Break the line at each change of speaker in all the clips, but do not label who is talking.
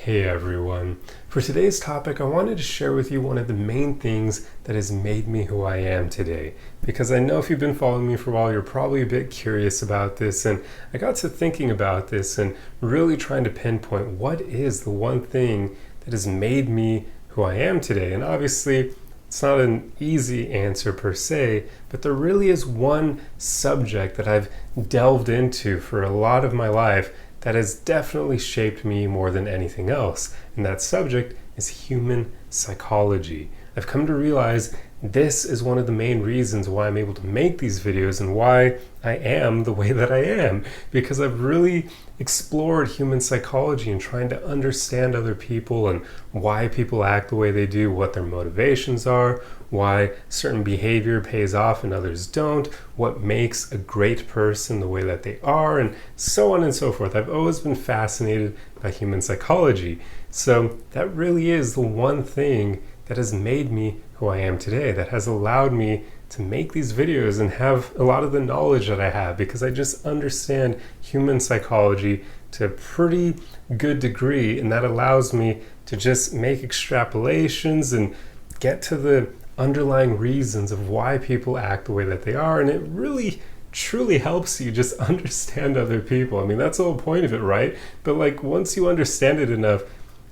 Hey everyone. For today's topic, I wanted to share with you one of the main things that has made me who I am today. Because I know if you've been following me for a while, you're probably a bit curious about this. And I got to thinking about this and really trying to pinpoint what is the one thing that has made me who I am today. And obviously, it's not an easy answer per se, but there really is one subject that I've delved into for a lot of my life that has definitely shaped me more than anything else. And that subject is human psychology. I've come to realize this is one of the main reasons why I'm able to make these videos and why I am the way that I am. Because I've really explored human psychology and trying to understand other people and why people act the way they do, what their motivations are, why certain behavior pays off and others don't, what makes a great person the way that they are, and so on and so forth. I've always been fascinated by human psychology. So that really is the one thing that has made me who I am today, that has allowed me to make these videos and have a lot of the knowledge that I have, because I just understand human psychology to a pretty good degree, and that allows me to just make extrapolations and get to the underlying reasons of why people act the way that they are. And it really truly helps you just understand other people. I mean, that's the whole point of it, right? But like, once you understand it enough,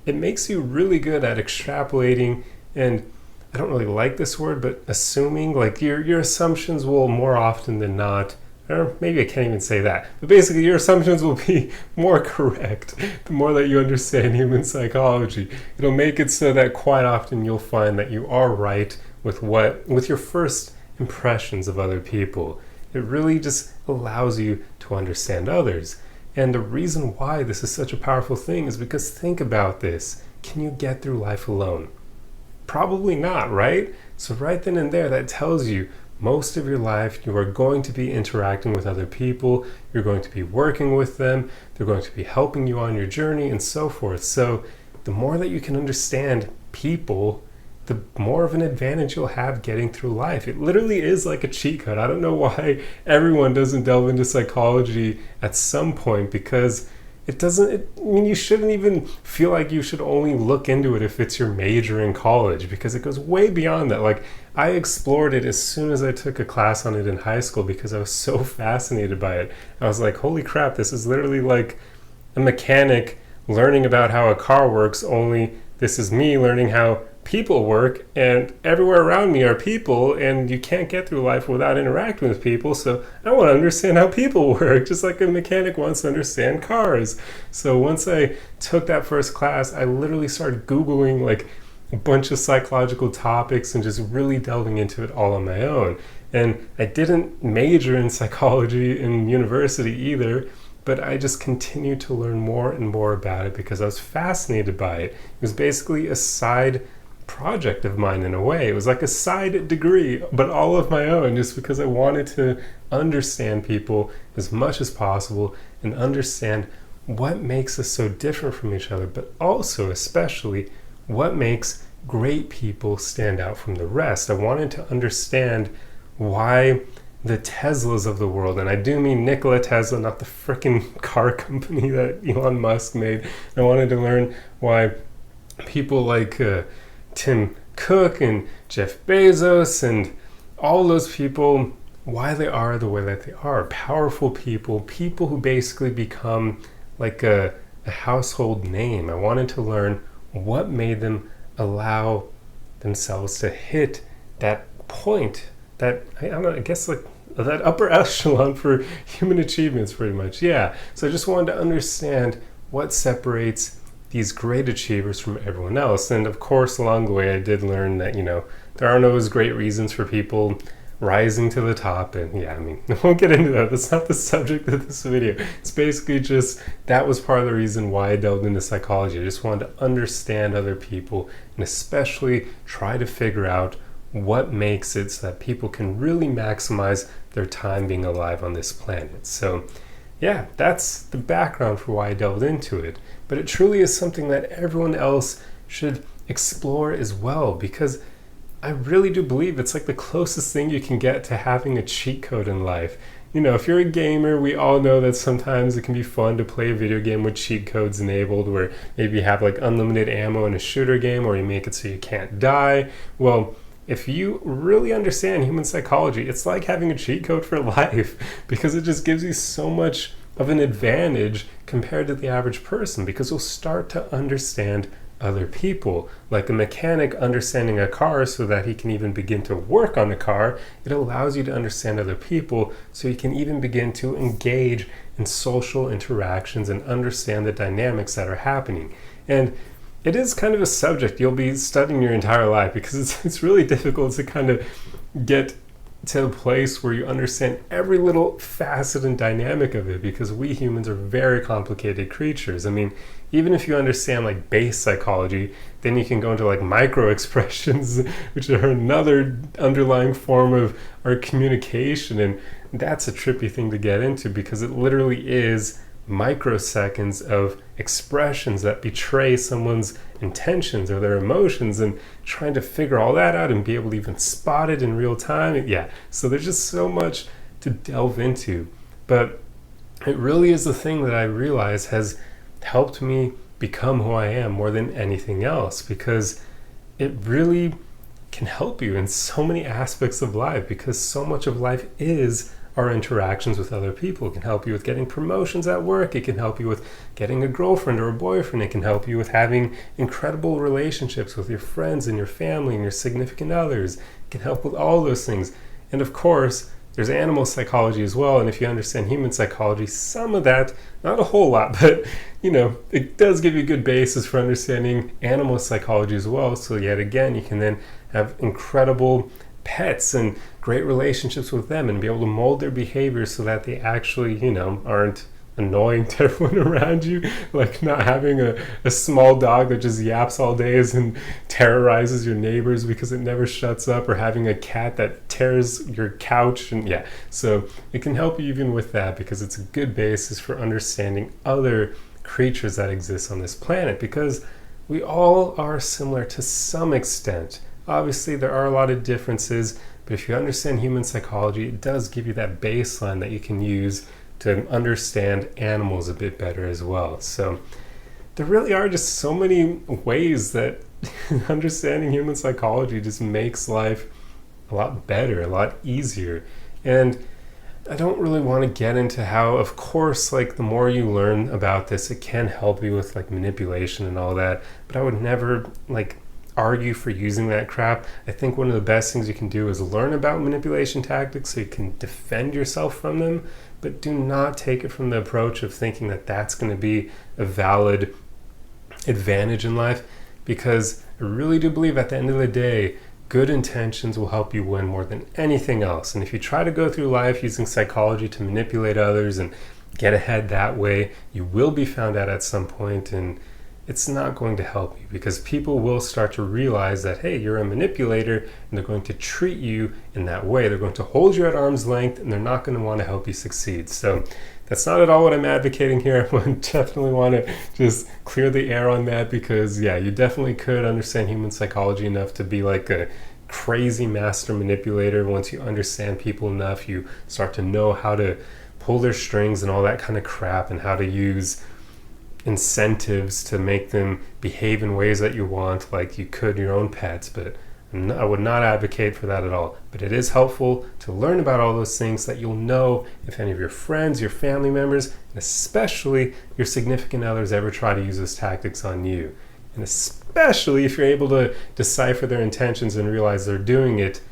it makes you really good at extrapolating, and I don't really like this word, but assuming, like your assumptions will more often than not, or maybe I can't even say that, but basically your assumptions will be more correct the more that you understand human psychology. It'll make it so that quite often you'll find that you are right with your first impressions of other people. It really just allows you to understand others. And the reason why this is such a powerful thing is because, think about this. Can you get through life alone? Probably not, right? So right then and there, that tells you most of your life you are going to be interacting with other people, you're going to be working with them, they're going to be helping you on your journey, and so forth. So the more that you can understand people, the more of an advantage you'll have getting through life. It literally is like a cheat code. I don't know why everyone doesn't delve into psychology at some point, because you shouldn't even feel like you should only look into it if it's your major in college, because it goes way beyond that. Like, I explored it as soon as I took a class on it in high school because I was so fascinated by it. I was like, holy crap, this is literally like a mechanic learning about how a car works, only this is me learning how people work, and everywhere around me are people, and you can't get through life without interacting with people. So I want to understand how people work, just like a mechanic wants to understand cars. So once I took that first class, I literally started Googling like a bunch of psychological topics and just really delving into it all on my own. And I didn't major in psychology in university either, but I just continued to learn more and more about it because I was fascinated by it. It was basically a side project of mine in a way. It was like a side degree, but all of my own, just because I wanted to understand people as much as possible and understand what makes us so different from each other, but also especially what makes great people stand out from the rest. I wanted to understand why the Teslas of the world, and I do mean Nikola Tesla, not the frickin' car company that Elon Musk made. I wanted to learn why people like Tim Cook and Jeff Bezos and all those people, why they are the way that they are. Powerful people who basically become like a household name. I wanted to learn what made them allow themselves to hit that point, that, I don't know, I guess like that upper echelon for human achievements, pretty much. Yeah. So I just wanted to understand what separates these great achievers from everyone else. And of course, along the way, I did learn that, there aren't always great reasons for people rising to the top. And yeah, I mean, I won't get into that. That's not the subject of this video. It's basically just, that was part of the reason why I delved into psychology. I just wanted to understand other people and especially try to figure out what makes it so that people can really maximize their time being alive on this planet. So yeah, that's the background for why I delved into it. But it truly is something that everyone else should explore as well, because I really do believe it's like the closest thing you can get to having a cheat code in life. if you're a gamer, we all know that sometimes it can be fun to play a video game with cheat codes enabled, where maybe you have like unlimited ammo in a shooter game, or you make it so you can't die. Well, if you really understand human psychology, it's like having a cheat code for life, because it just gives you so much of an advantage compared to the average person, because you'll start to understand other people. Like a mechanic understanding a car so that he can even begin to work on the car, it allows you to understand other people so you can even begin to engage in social interactions and understand the dynamics that are happening. And it is kind of a subject you'll be studying your entire life, because it's really difficult to kind of get to a place where you understand every little facet and dynamic of it, because we humans are very complicated creatures. I mean, even if you understand like base psychology, then you can go into like micro expressions, which are another underlying form of our communication. And that's a trippy thing to get into, because it literally is microseconds of expressions that betray someone's intentions or their emotions, and trying to figure all that out and be able to even spot it in real time. Yeah, so there's just so much to delve into, but it really is the thing that I realize has helped me become who I am more than anything else, because it really can help you in so many aspects of life, because so much of life is our interactions with other people. It can help you with getting promotions at work. It can help you with getting a girlfriend or a boyfriend. It can help you with having incredible relationships with your friends and your family and your significant others. It can help with all those things. And of course, there's animal psychology as well. And if you understand human psychology, some of that, not a whole lot, but it does give you a good basis for understanding animal psychology as well. So yet again, you can then have incredible pets and great relationships with them, and be able to mold their behavior so that they actually, aren't annoying to everyone around you. Like not having a small dog that just yaps all day and terrorizes your neighbors because it never shuts up, or having a cat that tears your couch. And yeah, so it can help you even with that, because it's a good basis for understanding other creatures that exist on this planet, because we all are similar to some extent. Obviously, there are a lot of differences, but if you understand human psychology, it does give you that baseline that you can use to understand animals a bit better as well. So there really are just so many ways that understanding human psychology just makes life a lot better, a lot easier. And I don't really want to get into how, of course, like the more you learn about this, it can help you with like manipulation and all that, but I would never argue for using that crap. I think one of the best things you can do is learn about manipulation tactics so you can defend yourself from them, but do not take it from the approach of thinking that that's going to be a valid advantage in life, because I really do believe at the end of the day, good intentions will help you win more than anything else. And if you try to go through life using psychology to manipulate others and get ahead that way, you will be found out at some point, and it's not going to help you, because people will start to realize that, hey, you're a manipulator, and they're going to treat you in that way. They're going to hold you at arm's length, and they're not going to want to help you succeed. So that's not at all what I'm advocating here. I would definitely want to just clear the air on that, because yeah, you definitely could understand human psychology enough to be like a crazy master manipulator. Once you understand people enough, you start to know how to pull their strings and all that kind of crap, and how to use incentives to make them behave in ways that you want, like you could your own pets. But I would not advocate for that at all. But it is helpful to learn about all those things, that you'll know if any of your friends, your family members, and especially your significant others ever try to use those tactics on you. And especially if you're able to decipher their intentions and realize they're doing it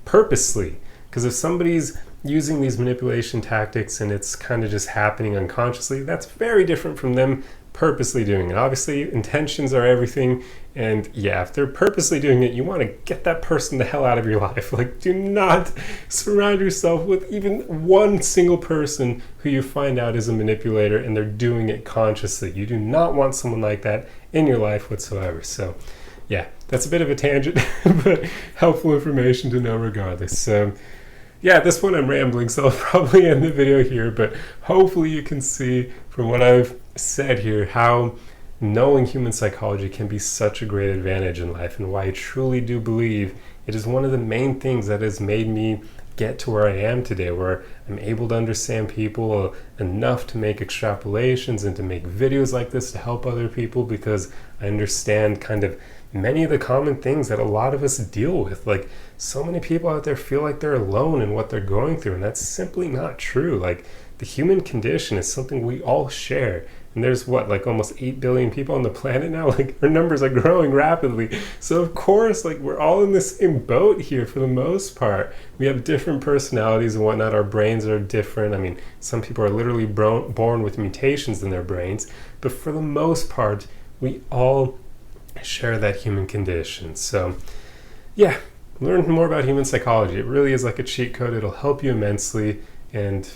purposely. Because if somebody's using these manipulation tactics and it's kind of just happening unconsciously, that's very different from them purposely doing it. Obviously, intentions are everything, and yeah, if they're purposely doing it, you want to get that person the hell out of your life. Like, do not surround yourself with even one single person who you find out is a manipulator and they're doing it consciously. You do not want someone like that in your life whatsoever. So yeah, that's a bit of a tangent, but helpful information to know regardless. So yeah, at this point I'm rambling, so I'll probably end the video here, but hopefully you can see from what I've said here how knowing human psychology can be such a great advantage in life, and why I truly do believe it is one of the main things that has made me get to where I am today, where I'm able to understand people enough to make extrapolations and to make videos like this to help other people, because I understand kind of many of the common things that a lot of us deal with. Like, so many people out there feel like they're alone in what they're going through, and that's simply not true. Like, the human condition is something we all share. And there's like almost 8 billion people on the planet now. Like, our numbers are growing rapidly. So of course, like, we're all in the same boat here for the most part. We have different personalities and whatnot. Our brains are different. I mean, some people are literally born with mutations in their brains. But for the most part, we all share that human condition. So yeah, learn more about human psychology. It really is like a cheat code. It'll help you immensely. And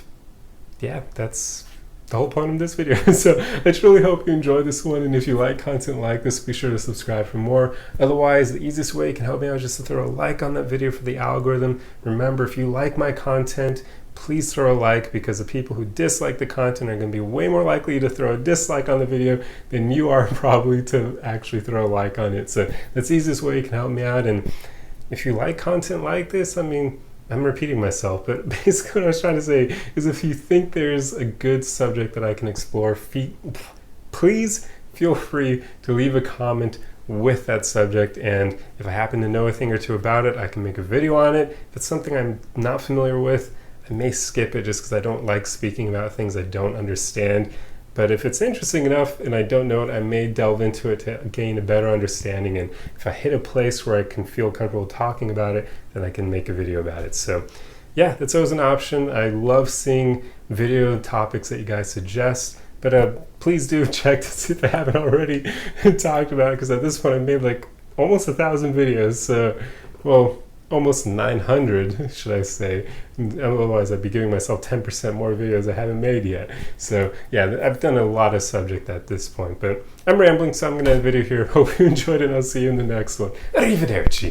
yeah, that's the whole point of this video. So I truly hope you enjoyed this one, and if you like content like this, be sure to subscribe for more. Otherwise, the easiest way you can help me out is just to throw a like on that video for the algorithm. Remember, if you like my content, please throw a like, because the people who dislike the content are going to be way more likely to throw a dislike on the video than you are probably to actually throw a like on it. So that's the easiest way you can help me out. And if you like content like this, I mean, I'm repeating myself, but basically what I was trying to say is, if you think there's a good subject that I can explore, please feel free to leave a comment with that subject, and if I happen to know a thing or two about it, I can make a video on it. If it's something I'm not familiar with, I may skip it just because I don't like speaking about things I don't understand. But if it's interesting enough and I don't know it, I may delve into it to gain a better understanding. And if I hit a place where I can feel comfortable talking about it, then I can make a video about it. So yeah, that's always an option. I love seeing video topics that you guys suggest. But please do check to see if I haven't already talked about it, because at this point I made like almost 1,000 videos. So, well, almost 900, should I say. Otherwise, I'd be giving myself 10% more videos I haven't made yet. So yeah, I've done a lot of subject at this point, but I'm rambling, so I'm going to end the video here. Hope you enjoyed it, and I'll see you in the next one. Arrivederci.